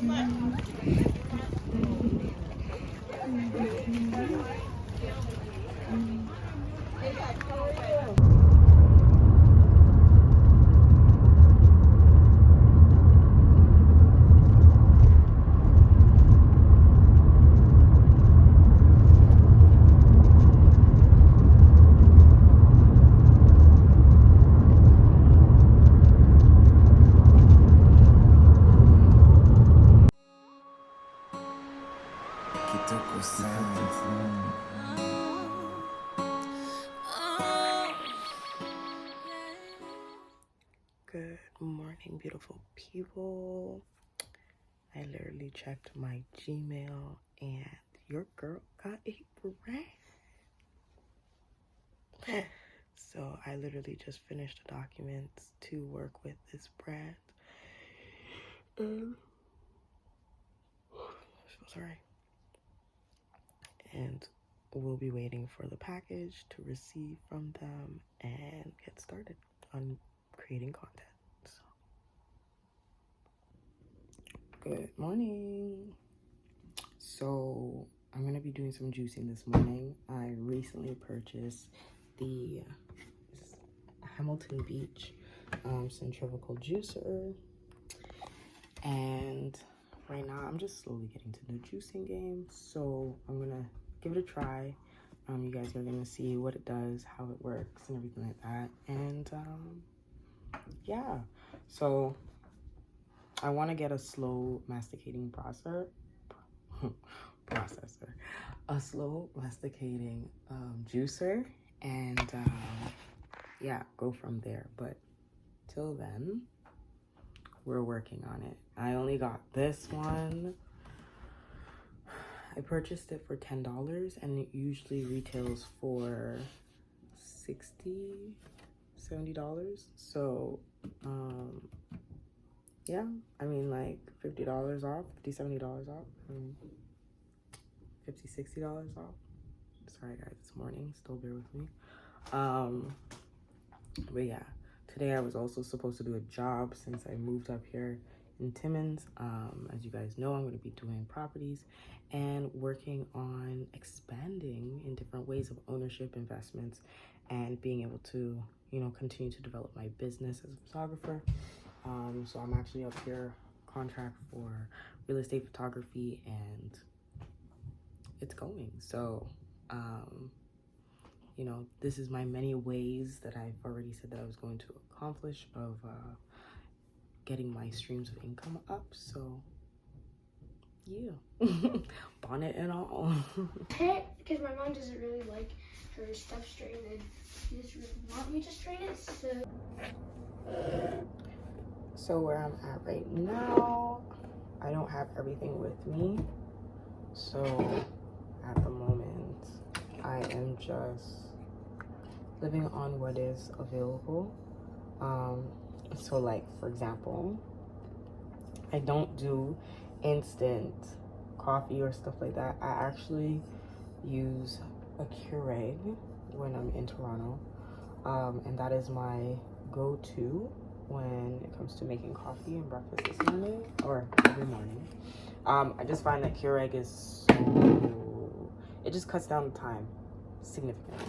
Good morning, beautiful people. I literally checked my Gmail and your girl got a brand. So I literally just finished the documents to work with this brand. So sorry. And we'll be waiting for the package to receive from them and get started on creating content. So. Good morning. So I'm gonna be doing some juicing this morning. I recently purchased the Hamilton Beach centrifugal juicer, and right now I'm just slowly getting to the juicing game. So I'm gonna give it a try. You guys are gonna see what it does, how it works, and everything like that. And yeah, so I want to get a slow masticating processor, a slow masticating juicer, and yeah, go from there. But till then, we're working on it. I only got this one. I purchased it for $10 and it usually retails for $60-$70. So yeah, I mean, like $50 off, $50-$70 off, $50-$60 off. Sorry guys, it's morning, still bear with me. But yeah, today I was also supposed to do a job since I moved up here in Timmins. As you guys know, I'm going to be doing properties and working on expanding in different ways of ownership, investments, and being able to, you know, continue to develop my business as a photographer. So I'm actually up here contract for real estate photography, and it's going. So you know, this is my many ways that I've already said that I was going to accomplish of getting my streams of income up. So yeah, bonnet and all. Because my mom doesn't really like her stuff straightened. She doesn't really want me to straighten it, So where I'm at right now, I don't have everything with me. So at the moment, I am just living on what is available. So like, for example, I don't do instant coffee or stuff like that. I actually use a Keurig when I'm in Toronto, and that is my go-to when it comes to making coffee and breakfast this morning, or every morning. I just find that Keurig is it just cuts down the time significantly,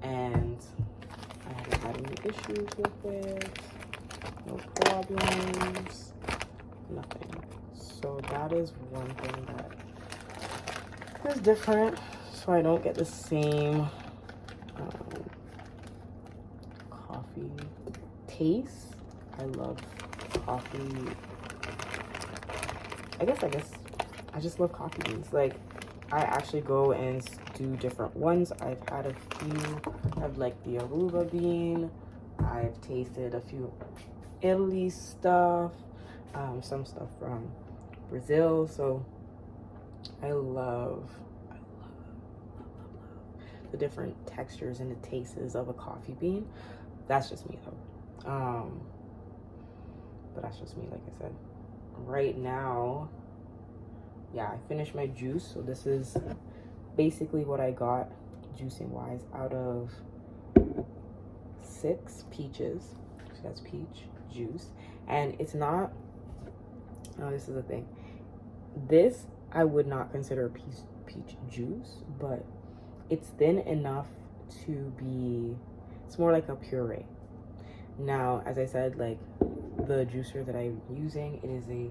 and I haven't had any issues with it, no problems, nothing. So that is one thing that is different, so I don't get the same coffee taste. I love coffee. I guess I just love coffee beans. Like, I actually go and do different ones. I've had a few of like the Aruba bean. I've tasted a few Italy stuff, some stuff from Brazil. So I love the different textures and the tastes of a coffee bean. That's just me though. But that's just me, like I said. Right now, yeah, I finished my juice. So this is basically what I got juicing wise out of 6 peaches. So that's peach juice. And it's not Now this is the thing. This I would not consider peach juice, but it's thin enough to be, it's more like a puree. Now, as I said, like the juicer that I'm using, it is a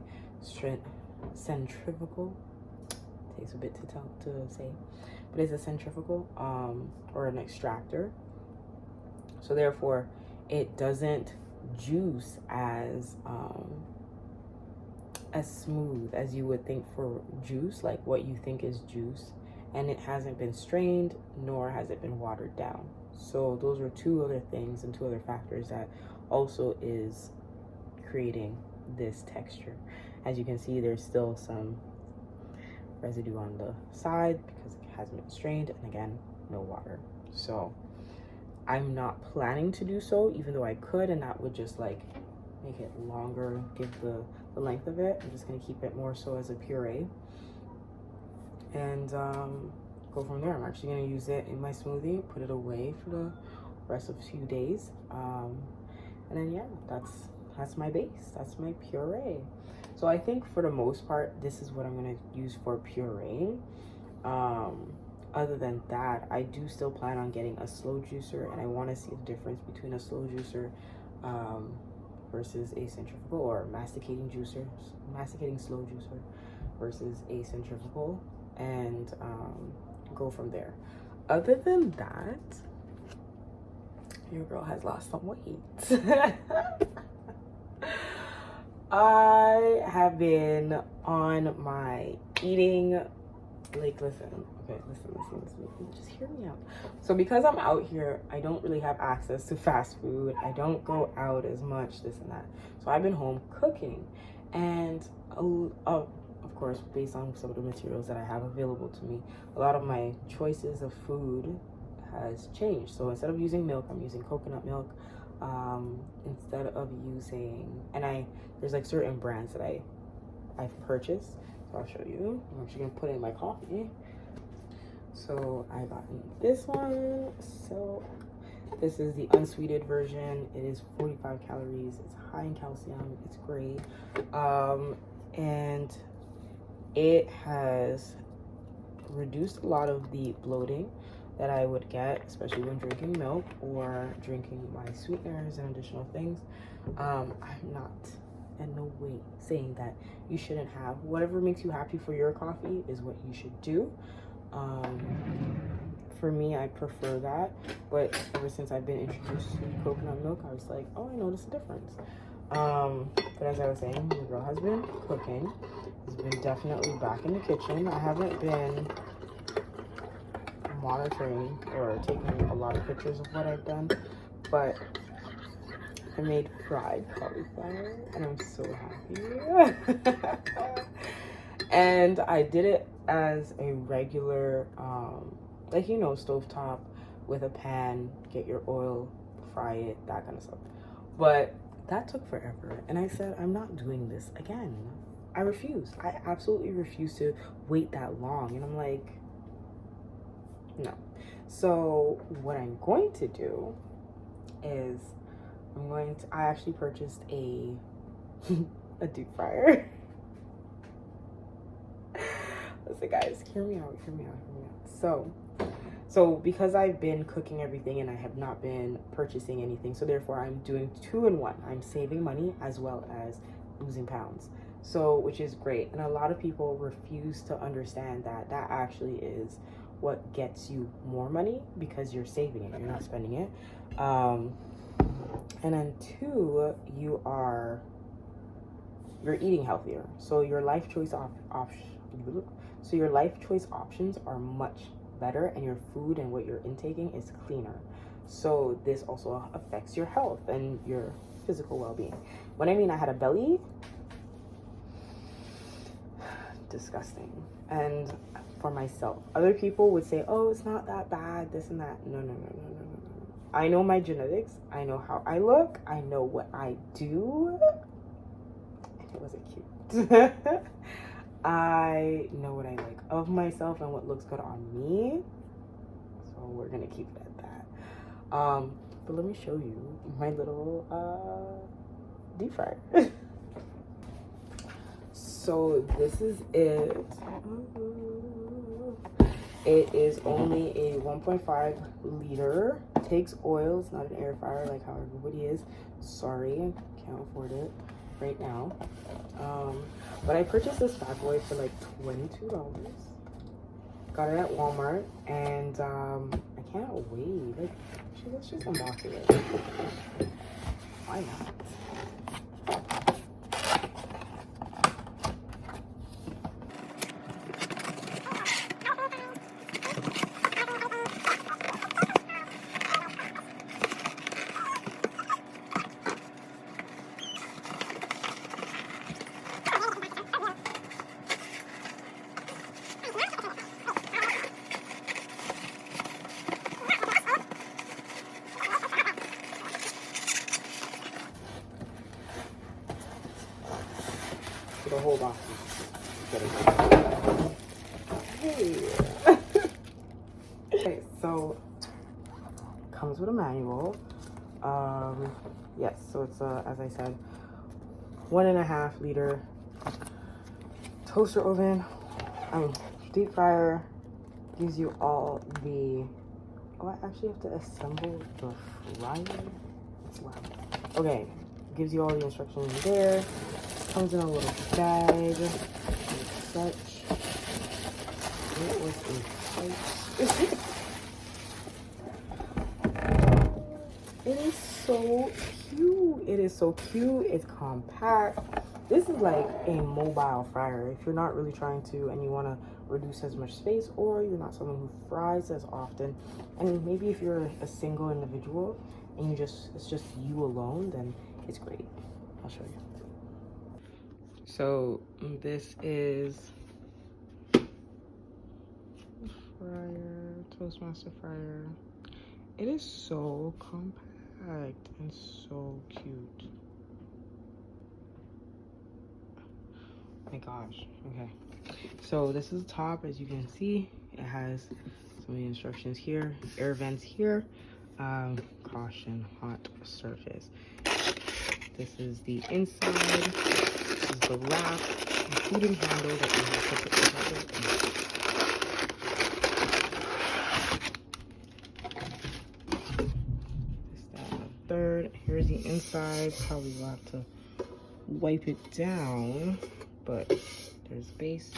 centrifugal. Takes a bit to say, but it's a centrifugal or an extractor. So therefore, it doesn't juice as smooth as you would think for juice, like what you think is juice, and it hasn't been strained nor has it been watered down. So those are two other things and two other factors that also is creating this texture. As you can see, there's still some residue on the side because it hasn't been strained, and again, no water. So I'm not planning to do so, even though I could, and that would just like make it longer, give the length of it. I'm just gonna keep it more so as a puree and go from there. I'm actually gonna use it in my smoothie, put it away for the rest of a few days, and then yeah, that's my base, that's my puree. So I think for the most part, this is what I'm gonna use for pureeing. Other than that, I do still plan on getting a slow juicer, and I want to see the difference between a slow juicer versus a centrifugal, or masticating slow juicer versus a centrifugal, and go from there. Other than that, your girl has lost some weight. I have been on my eating, like, listen, just hear me out. So because I'm out here, I don't really have access to fast food. I don't go out as much, this and that. So I've been home cooking, and of course, based on some of the materials that I have available to me, a lot of my choices of food has changed. So instead of using milk, I'm using coconut milk. Instead of using, and there's like certain brands that I've purchased. So I'll show you. I'm actually gonna put it in my coffee. So I got this one. So this is the unsweetened version. It is 45 calories. It's high in calcium. It's great. And it has reduced a lot of the bloating that I would get, especially when drinking milk or drinking my sweeteners and additional things. I'm not in no way saying that you shouldn't have. Whatever makes you happy for your coffee is what you should do. For me, I prefer that, but ever since I've been introduced to coconut milk, I was like, oh, I noticed a difference. But as I was saying, the girl has been cooking, has been definitely back in the kitchen. I haven't been monitoring or taking a lot of pictures of what I've done, but I made fried cauliflower and I'm so happy. And I did it as a regular, like, you know, stovetop with a pan, get your oil, fry it, that kind of stuff. But that took forever, and I said, I'm not doing this again. I refuse. I absolutely refuse to wait that long. And I'm like, no. So what I'm going to do is I actually purchased a deep fryer. Listen, guys, hear me out. So because I've been cooking everything and I have not been purchasing anything, so therefore I'm doing 2-in-1. I'm saving money as well as losing pounds. So, which is great. And a lot of people refuse to understand that that actually is what gets you more money, because you're saving it, you're not spending it. And then 2, you're eating healthier. So your life choice options are much better, and your food and what you're intaking is cleaner. So this also affects your health and your physical well-being. When I mean I had a belly, disgusting. And for myself, other people would say, oh, it's not that bad, this and that. No. I know my genetics. I know how I look. I know what I do. And it wasn't cute. I know what I like of myself and what looks good on me. So we're gonna keep it at that. But let me show you my little deep fryer. So this is it. It is only a 1.5 liter. Takes oil. It's not an air fryer like how everybody is. Sorry, can't afford it right now. But I purchased this bad boy for like $22. Got it at Walmart, and I can't wait. Like, let's just unbox it. Why not? The whole box. Hey. Okay, so comes with a manual. Yes, so it's as I said, 1.5 liter toaster oven. Deep fryer. Gives you all the. Oh, I actually have to assemble the fryer. It's loud. Okay, gives you all the instructions there. Comes in a little bag, like such. It was a fight. It is so cute. It is so cute. It's compact. This is like a mobile fryer. If you're not really trying to and you want to reduce as much space, or you're not someone who fries as often, and maybe if you're a single individual and it's just you alone, then it's great. I'll show you. So this is fryer, Toastmaster fryer. It is so compact and so cute. Oh my gosh. Okay. So this is the top, as you can see. It has some of the instructions here. Air vents here. Caution, hot surface. This is the inside. This is the wrap, including handle that you have to put together. This, that, and the third. Here's the inside. Probably will have to wipe it down, but there's base.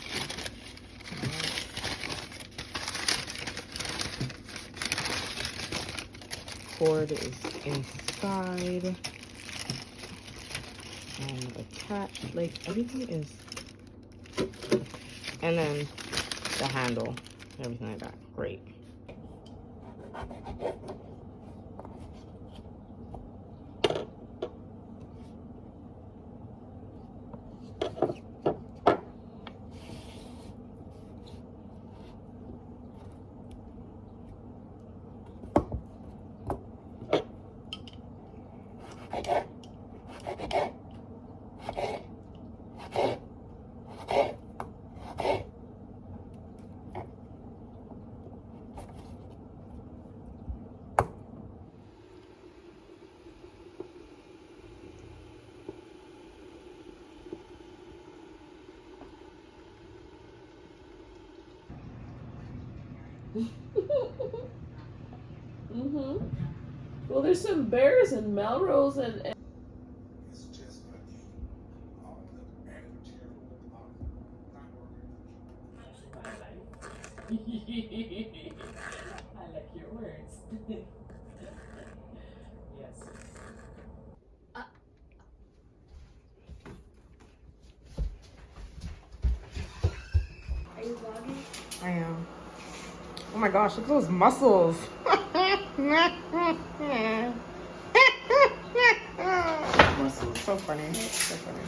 Cord is inside. And attached, like everything is, and then the handle, everything like that. Great. Well, there's some bears in Melrose and It's just a game. All the added material not working. I like your words. Yes. Are you vlogging? I am. Oh my gosh, look at those muscles. Muscles. So funny. So funny.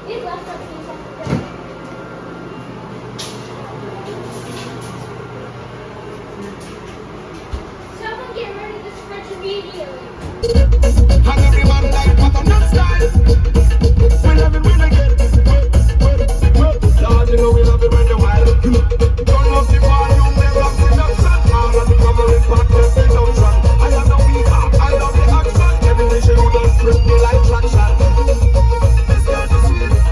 These laptops need something. Someone get rid of this French immediately. And every man like butternut style. We love it when I get Lord, you know we love it when you're wild. Turn up the volume, never seduction. All of the family partners seduction. I am the weaker, I love the action. Everything she do does Look me like traction. This girl is sweet.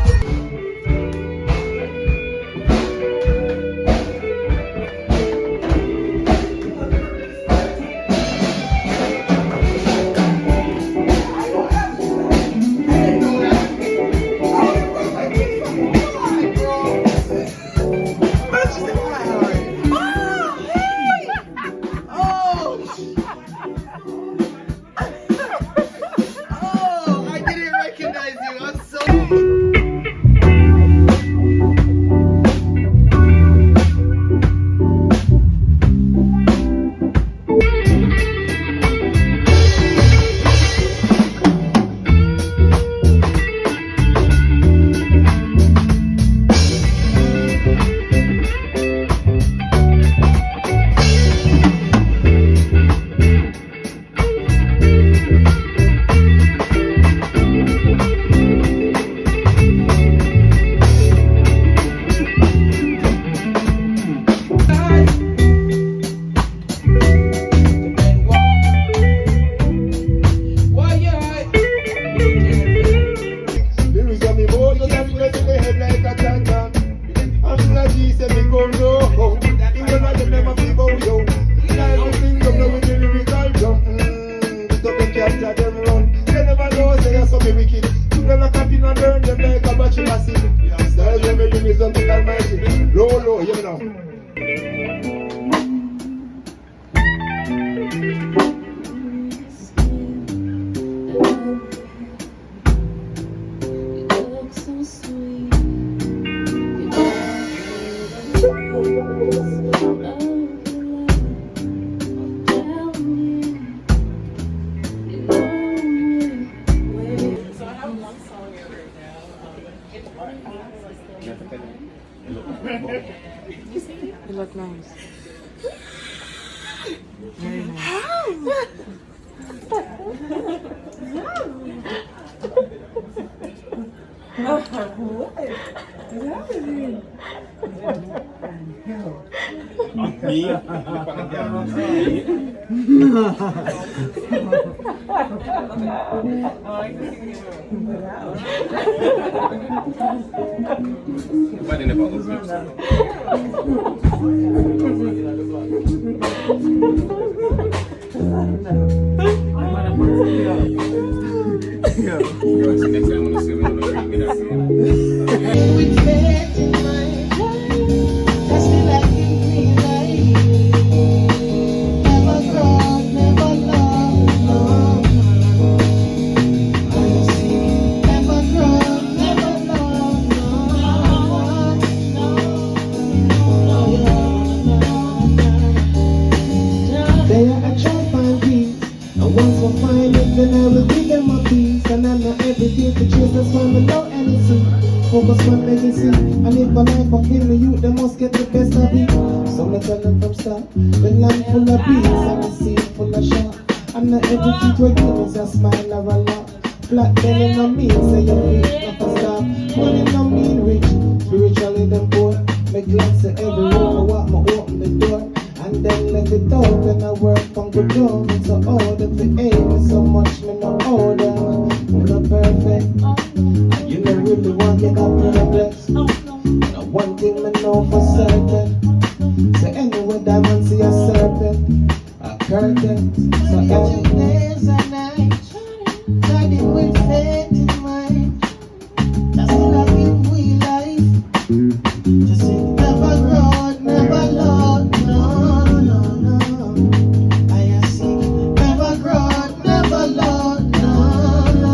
You look nice. Very nice. Focus on legacy. And if a life of in the youth, they must get the best of it. So me tell them from start. The land full of bees and the sea full of shark. And not everything we give is a smile or a laugh. Flat belly no mean say you feel not a stop. Money no mean rich, spiritually them poor. Make glance at every room, I walk me open the door. And then let it out, then I work from good down. It's so old if it ain't so much, me no order. Me no perfect. You don't really want to get progress. Now one thing I know for certain. So anyway, diamond see a serpent, a curtain. So every days and nights, guiding with faith in mind. That's all I give we life. Just sing never grow, never low, no, no, no. I see never grow, never low, no, no.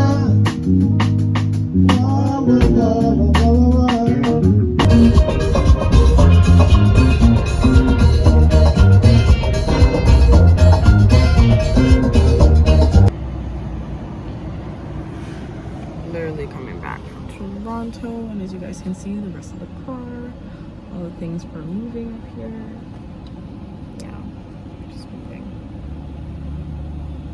Literally coming back from Toronto, and as you guys can see, the rest of the car, all the things are moving up here.